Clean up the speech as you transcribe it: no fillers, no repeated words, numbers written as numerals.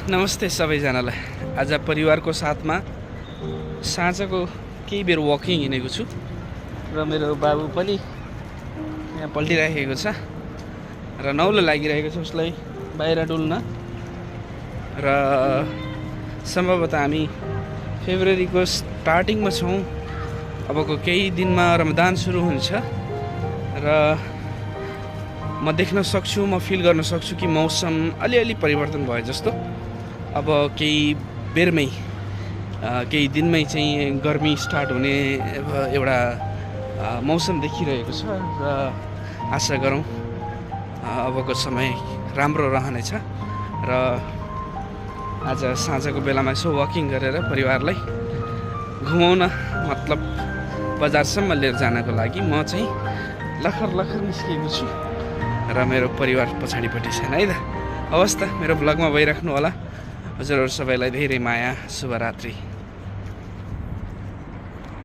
नमस्ते सबैजनालाई। आज परिवारको साथमा साँझको केही बेर वकिङ हिँडेको छु र मेरो बाबु पनि यहाँ पल्टिराखेको छ र नौलो लागिरहेको छ उसलाई बाहिर डुल्न। र सम्भवतः हामी फेब्रुअरीको स्टार्टिङमा छौँ। अबको केही दिनमा रमदान सुरु हुन्छ र म देख्न सक्छु, म फिल गर्न सक्छु कि मौसम अलिअलि परिवर्तन भयो जस्तो। अब केही बेरमै केही दिनमै चाहिँ गर्मी स्टार्ट हुने एउटा मौसम देखिरहेको छ र आशा गरौँ अबको समय राम्रो रहनेछ। र आज साँझको बेलामा यसो वकिङ गरेर परिवारलाई घुमाउन मतलब बजारसम्म लिएर जानको लागि म चाहिँ लखर निस्किएको छु र मेरो परिवार पछाडिपट्टि छैन है त। हवस् त, मेरो ब्लगमा भइराख्नु होला। हजुरहरू सबैलाई धेरै माया, शुभरात्रि।